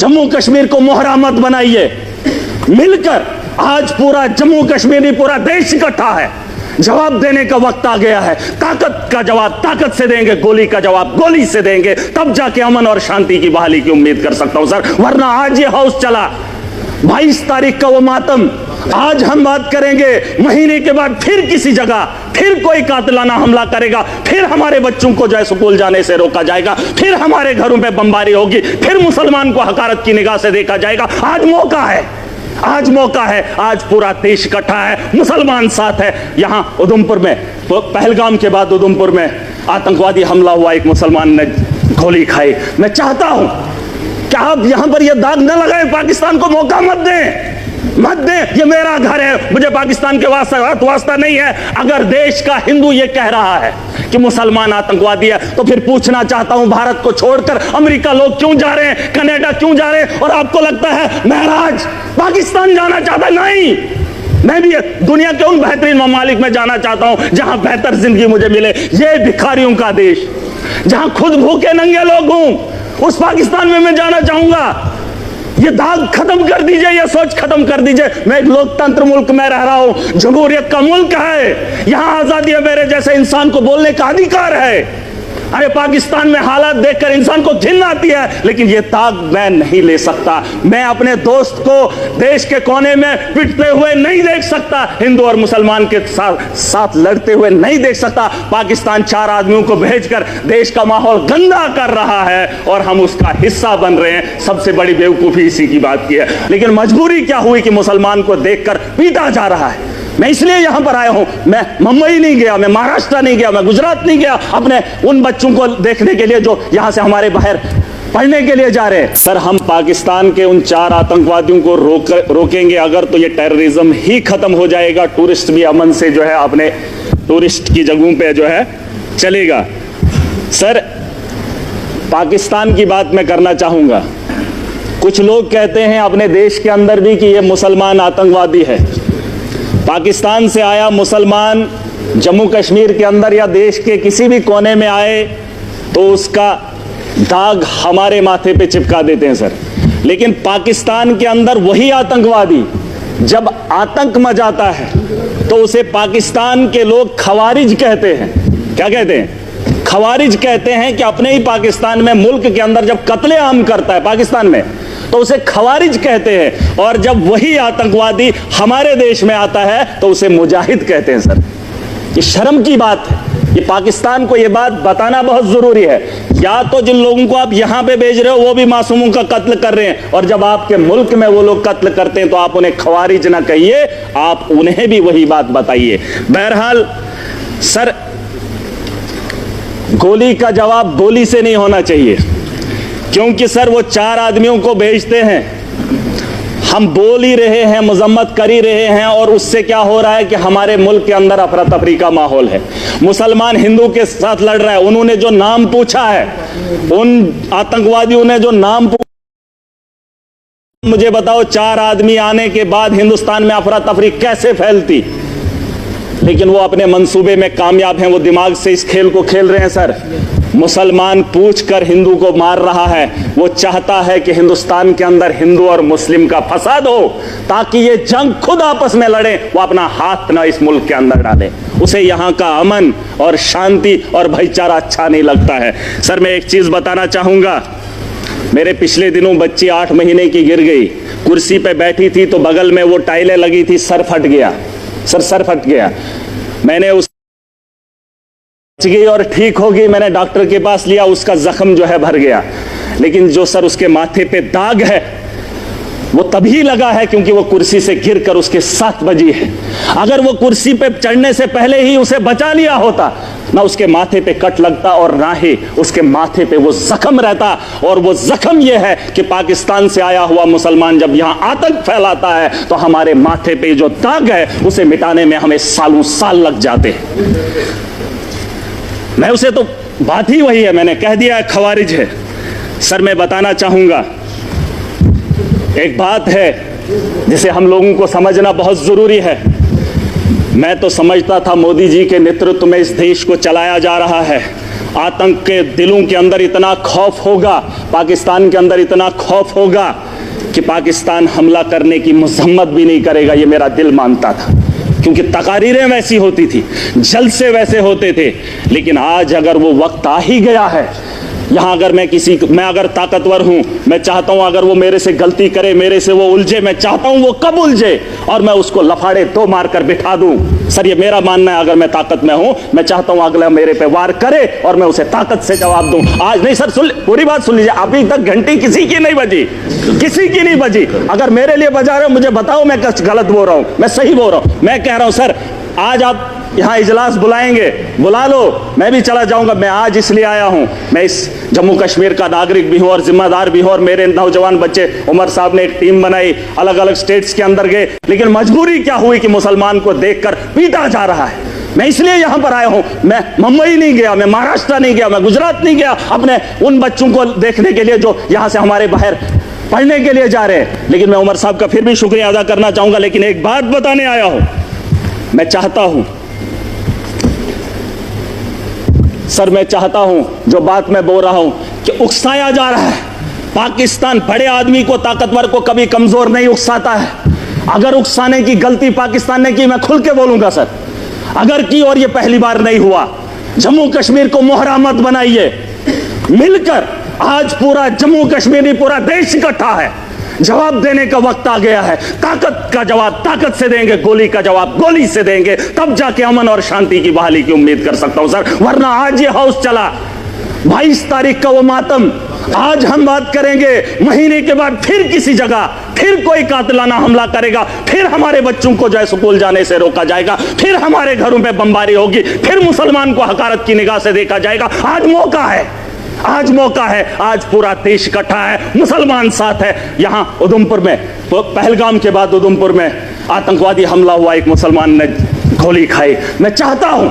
जम्मू कश्मीर को मोहरा मत बनाइए। मिलकर आज पूरा जम्मू कश्मीर नहीं, पूरा देश इकट्ठा है। जवाब देने का वक्त आ गया है। ताकत का जवाब ताकत से देंगे, गोली का जवाब गोली से देंगे, तब जाके अमन और शांति की बहाली की उम्मीद कर सकता हूं सर। वरना आज ये हाउस चला, 22 तारीख का वो मातम, आज हम बात करेंगे, महीने के बाद फिर किसी जगह फिर कोई कातिलाना हमला करेगा, फिर हमारे बच्चों को जो है स्कूल जाने से रोका जाएगा, फिर हमारे घरों पे बमबारी होगी, फिर मुसलमान को हकारत की निगाह से देखा जाएगा। आज मौका है, आज मौका है, आज पूरा देश इकट्ठा है, मुसलमान साथ है। यहां उधमपुर में, पहलगाम के बाद उधमपुर में आतंकवादी हमला हुआ, एक मुसलमान ने गोली खाई। मैं चाहता हूं कि आप यहां पर यह दाग न लगाएं, पाकिस्तान को मौका मत दें, मत दें। ये मेरा घर है, मुझे पाकिस्तान के वास्ता नहीं है। अगर देश का हिंदू ये कह रहा है कि मुसलमान आतंकवादी है, तो फिर पूछना चाहता हूं, भारत को छोड़कर अमेरिका लोग क्यों जा रहे हैं, कनाडा क्यों जा रहे हैं? और आपको लगता है महराज पाकिस्तान जाना चाहता है? नहीं, मैं भी दुनिया के उन बेहतरीन ममालिक में जाना चाहता हूं जहां बेहतर जिंदगी मुझे मिले। ये भिखारियों का देश, जहां खुद भूखे नंगे लोग हूं, उस पाकिस्तान में मैं जाना चाहूंगा। ये दाग खत्म कर दीजिए, ये सोच खत्म कर दीजिए। मैं एक लोकतंत्र मुल्क में रह रहा हूं, जमहूरियत का मुल्क है, यहां आजादी है, मेरे जैसे इंसान को बोलने का अधिकार है। अरे पाकिस्तान में हालात देखकर इंसान को घिन आती है, लेकिन ये दाग मैं नहीं ले सकता। मैं अपने दोस्त को देश के कोने में पिटते हुए नहीं देख सकता, हिंदू और मुसलमान के साथ लड़ते हुए नहीं देख सकता। पाकिस्तान 4 आदमियों को भेजकर देश का माहौल गंदा कर रहा है और हम उसका हिस्सा बन रहे हैं। सबसे बड़ी बेवकूफी इसी की बात की है। लेकिन मजबूरी क्या हुई कि मुसलमान को देखकर पीटा जा रहा है। मैं इसलिए यहां पर आया हूं। मैं मुंबई नहीं गया, मैं महाराष्ट्र नहीं गया, मैं गुजरात नहीं गया अपने उन बच्चों को देखने के लिए जो यहां से हमारे बाहर पढ़ने के लिए जा रहे हैं। सर, हम पाकिस्तान के उन 4 आतंकवादियों को रोकेंगे अगर, तो ये टेररिज्म ही खत्म हो जाएगा। टूरिस्ट भी अमन से जो है अपने टूरिस्ट की जगहों पे जो है चलेगा। सर, पाकिस्तान की बात मैं करना चाहूंगा। कुछ लोग कहते हैं अपने देश के अंदर भी कि ये मुसलमान आतंकवादी है। पाकिस्तान से आया मुसलमान जम्मू कश्मीर के अंदर या देश के किसी भी कोने में आए तो उसका दाग हमारे माथे पे चिपका देते हैं सर। लेकिन पाकिस्तान के अंदर वही आतंकवादी जब आतंक मचाता है तो उसे पाकिस्तान के लोग खवारिज कहते हैं। क्या कहते हैं? खवारिज कहते हैं कि अपने ही पाकिस्तान में, मुल्क के अंदर जब कत्लेआम करता है पाकिस्तान में, तो उसे खवारिज कहते हैं। और जब वही आतंकवादी हमारे देश में आता है तो उसे मुजाहिद कहते हैं सर। ये शर्म की बात है। ये पाकिस्तान को ये बात बताना बहुत जरूरी है। या तो जिन लोगों को आप यहां पे भेज रहे हो वो भी मासूमों का कत्ल कर रहे हैं, और जब आपके मुल्क में वो लोग कत्ल करते हैं तो आप उन्हें खवारिज ना कहिए, आप उन्हें भी वही बात बताइए। बहरहाल सर, गोली का जवाब गोली से नहीं होना चाहिए, क्योंकि सर वो 4 आदमियों को भेजते हैं, हम बोल ही रहे हैं, मजम्मत कर ही रहे हैं, और उससे क्या हो रहा है कि हमारे मुल्क के अंदर अफरा तफरी का माहौल है। मुसलमान हिंदू के साथ लड़ रहा है। उन्होंने जो नाम पूछा है, उन आतंकवादियों ने जो नाम पूछा, मुझे बताओ 4 आदमी आने के बाद हिंदुस्तान में अफरा तफरी कैसे फैलती? लेकिन वो अपने मंसूबे में कामयाब हैं, वो दिमाग से इस खेल को खेल रहे हैं सर। मुसलमान पूछकर हिंदू को मार रहा है। वो चाहता है कि हिंदुस्तान के अंदर हिंदू और मुस्लिम का फसाद हो, ताकि ये जंग खुद आपस में लड़े, वो अपना हाथ ना इस मुल्क के अंदर डाले। उसे यहाँ का अमन और शांति और भाईचारा अच्छा नहीं लगता है। सर, मैं एक चीज बताना चाहूंगा। मेरे पिछले दिनों बच्ची 8 महीने की गिर गई, कुर्सी पे बैठी थी तो बगल में वो टाइलें लगी थी, सर फट गया सर, सर फट गया। मैंने उस गई और ठीक होगी, मैंने डॉक्टर के पास लिया, उसका जख्म जो है भर गया। लेकिन जो सर उसके माथे पे दाग है वो तभी लगा है क्योंकि वो कुर्सी से गिरकर उसके 7 बजी है। अगर वो कुर्सी पे चढ़ने से पहले ही उसे बचा लिया होता, ना उसके माथे पे कट लगता और ना ही उसके माथे पे वो जख्म रहता। और वो जख्म ये है कि पाकिस्तान से आया हुआ मुसलमान जब यहां आतंक फैलाता है तो हमारे माथे पे जो दाग है उसे मिटाने में हमें सालों साल लग जाते हैं। मैं उसे तो बात ही वही है, मैंने कह दिया है खवारिज है। सर, मैं बताना चाहूंगा, एक बात है जिसे हम लोगों को समझना बहुत जरूरी है। मैं तो समझता था मोदी जी के नेतृत्व में इस देश को चलाया जा रहा है, आतंक के दिलों के अंदर इतना खौफ होगा, पाकिस्तान के अंदर इतना खौफ होगा कि पाकिस्तान हमला करने की मजम्मत भी नहीं करेगा। ये मेरा दिल मानता था, क्योंकि तकारीरें वैसी होती थी, जलसे वैसे होते थे। लेकिन आज अगर वो वक्त आ ही गया है, यहां अगर मैं अगर ताकतवर हूं, मैं चाहता हूं अगर वो मेरे से गलती करे, मेरे से वो उलझे, मैं चाहता हूं वो कब उलझे और मैं उसको लफाड़े दो मारकर बिठा दूं। सर ये मेरा मानना है, अगर मैं ताकत में हूं, मैं चाहता हूं अगला मेरे पे वार करे और मैं उसे ताकत से जवाब दूं। आज नहीं सर, पूरी बात सुन लीजिए, अभी तक घंटी किसी की नहीं बजी, किसी की नहीं बजी। अगर मेरे लिए बजा रहे हो मुझे बताओ मैं कुछ गलत बोल रहा हूं, मैं सही बोल रहा हूं। मैं कह रहा हूं सर आज आप यहां इजलास बुलाएंगे, बुला लो, मैं भी चला जाऊंगा। मैं आज इसलिए आया हूं, मैं इस जम्मू कश्मीर का नागरिक भी हूं और जिम्मेदार भी हूं, और मेरे नौजवान बच्चे, उमर साहब ने एक टीम बनाई, अलग अलग स्टेट्स के अंदर गए, लेकिन मजबूरी क्या हुई कि मुसलमान को देखकर पीटा जा रहा है। मैं इसलिए यहां पर आया हूं। मैं मुंबई नहीं गया, मैं महाराष्ट्र नहीं गया, मैं गुजरात नहीं गया अपने उन बच्चों को देखने के लिए जो यहां से हमारे बाहर पढ़ने के लिए जा रहे हैं। लेकिन मैं उमर साहब का फिर भी शुक्रिया अदा करना चाहूंगा। लेकिन एक बात बताने आया हूं, मैं चाहता हूं सर, मैं चाहता हूं जो बात मैं बोल रहा हूं कि उकसाया जा रहा है। पाकिस्तान बड़े आदमी को, ताकतवर को कभी कमजोर नहीं उकसाता है। अगर उकसाने की गलती पाकिस्तान ने की, मैं खुल के बोलूंगा सर, अगर की, और ये पहली बार नहीं हुआ। जम्मू कश्मीर को मोहरा मत बनाइए, मिलकर आज पूरा जम्मू कश्मीर नहीं पूरा देश इकट्ठा है। जवाब देने का वक्त आ गया है। ताकत का जवाब ताकत से देंगे, गोली का जवाब गोली से देंगे, तब जाके अमन और शांति की बहाली की उम्मीद कर सकता हूं सर। वरना आज ये हाउस चला, 22 तारीख का वो मातम, आज हम बात करेंगे, महीने के बाद फिर किसी जगह फिर कोई कातिलाना हमला करेगा, फिर हमारे बच्चों को जो है स्कूल जाने से रोका जाएगा, फिर हमारे घरों पे बमबारी होगी, फिर मुसलमान को हकारत की निगाह से देखा जाएगा। आज मौका है, आज मौका है, आज पूरा देश इकट्ठा है, मुसलमान साथ है। यहां उधमपुर में, पहलगाम के बाद उधमपुर में आतंकवादी हमला हुआ, एक मुसलमान ने गोली खाई। मैं चाहता हूं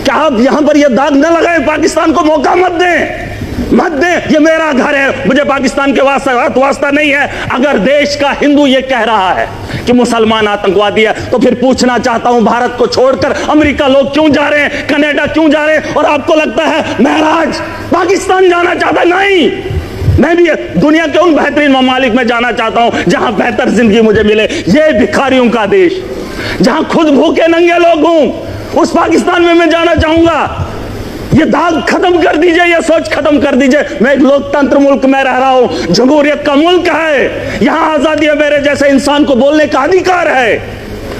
कि आप यहां पर यह दाग न लगाएं, पाकिस्तान को मौका मत दें, मत दें। ये मेरा घर है, मुझे पाकिस्तान के वास्ता नहीं है। अगर देश का हिंदू ये कह रहा है कि मुसलमान आतंकवादी है, तो फिर पूछना चाहता हूं, भारत को छोड़कर अमेरिका लोग क्यों जा रहे हैं, कनाडा क्यों जा रहे हैं, और आपको लगता है महराज पाकिस्तान जाना चाहता है? नहीं, मैं भी दुनिया के उन बेहतरीन ममालिक में जाना चाहता हूं जहां बेहतर जिंदगी मुझे मिले। ये भिखारियों का देश, जहां खुद भूखे नंगे लोग हों, उस पाकिस्तान में मैं जाना चाहूंगा। ये दाग खत्म कर दीजिए, ये सोच खत्म कर दीजिए। मैं एक लोकतंत्र मुल्क में रह रहा हूं, जमहूरियत का मुल्क है, यहां आजादी है, मेरे जैसे इंसान को बोलने का अधिकार है।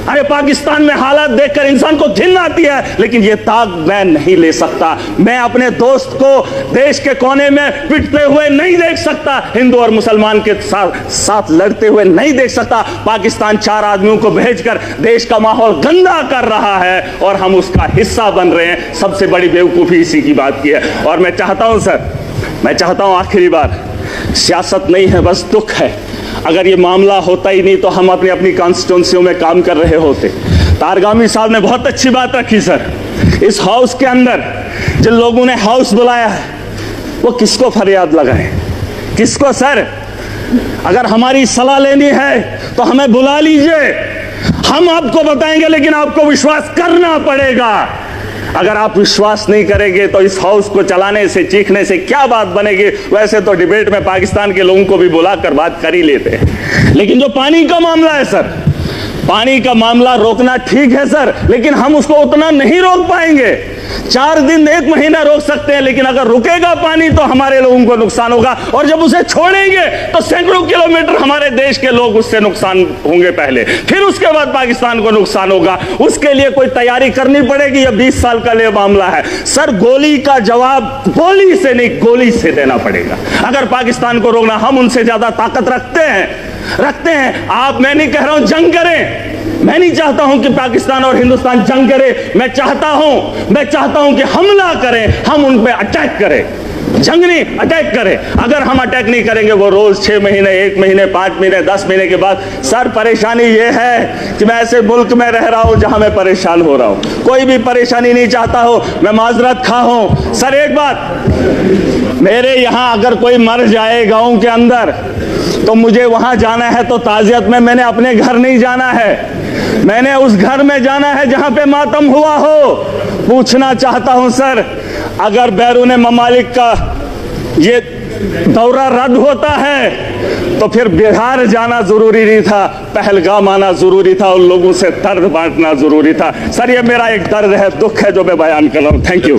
अरे पाकिस्तान में हालात देखकर इंसान को घिन आती है, लेकिन ये दाग मैं नहीं ले सकता। मैं अपने दोस्त को देश के कोने में पिटते हुए नहीं देख सकता, हिंदू और मुसलमान के साथ लड़ते हुए नहीं देख सकता। पाकिस्तान 4 आदमियों को भेजकर देश का माहौल गंदा कर रहा है और हम उसका हिस्सा बन रहे हैं। सबसे बड़ी बेवकूफी इसी की बात की है। और मैं चाहता हूं सर, मैं चाहता हूं आखिरी बार, सियासत नहीं है, बस दुख है। अगर ये मामला होता ही नहीं तो हम अपनी अपनी कॉन्स्टिट्यूंसियों में काम कर रहे होते। तारगामी साहब ने बहुत अच्छी बात रखी सर। इस हाउस के अंदर जिन लोगों ने हाउस बुलाया है, वो किसको फरियाद लगाए, किसको सर? अगर हमारी सलाह लेनी है तो हमें बुला लीजिए, हम आपको बताएंगे, लेकिन आपको विश्वास करना पड़ेगा। अगर आप विश्वास नहीं करेंगे तो इस हाउस को चलाने से, चीखने से क्या बात बनेगी? वैसे तो डिबेट में पाकिस्तान के लोगों को भी बुलाकर बात कर ही लेते हैं। लेकिन जो पानी का मामला है सर, पानी का मामला रोकना ठीक है सर, लेकिन हम उसको उतना नहीं रोक पाएंगे। 4 दिन 1 महीना रोक सकते हैं, लेकिन अगर रुकेगा पानी तो हमारे लोगों को नुकसान होगा, और जब उसे छोड़ेंगे तो सैकड़ों किलोमीटर हमारे देश के लोग उससे नुकसान होंगे पहले, फिर उसके बाद पाकिस्तान को नुकसान होगा। उसके लिए कोई तैयारी करनी पड़ेगी। यह 20 साल का लिए मामला है सर। गोली का जवाब गोली से नहीं, गोली से देना पड़ेगा। अगर पाकिस्तान को रोकना, हम उनसे ज्यादा ताकत रखते हैं। आप, मैं नहीं कह रहा हूं जंग करें, मैं नहीं चाहता हूं कि पाकिस्तान और हिंदुस्तान जंग करे। मैं चाहता हूं कि हमला करें, हम उन पे अटैक करें, जंग नहीं, अटैक करें। अगर हम अटैक नहीं करेंगे, वो रोज 6 महीने, 1 महीने, 5 महीने, 10 महीने के बाद। सर परेशानी ये है कि मैं ऐसे मुल्क में रह रहा हूं जहां मैं परेशान हो रहा हूं। कोई भी परेशानी नहीं चाहता हो, मैं माजरत खा हूं। सर एक बात, मेरे यहां अगर कोई मर जाए गांव के अंदर, तो मुझे वहां जाना है तो ताजियत में, मैंने अपने घर नहीं जाना है, मैंने उस घर में जाना है जहां पे मातम हुआ हो। पूछना चाहता हूं सर, अगर बैरून ममालिक का ये दौरा रद्द होता है तो फिर बिहार जाना जरूरी नहीं था, पहलगाम आना जरूरी था और लोगों से दर्द बांटना जरूरी था। सर ये मेरा एक दर्द है, दुख है जो मैं बयान कर रहा हूं। Thank you.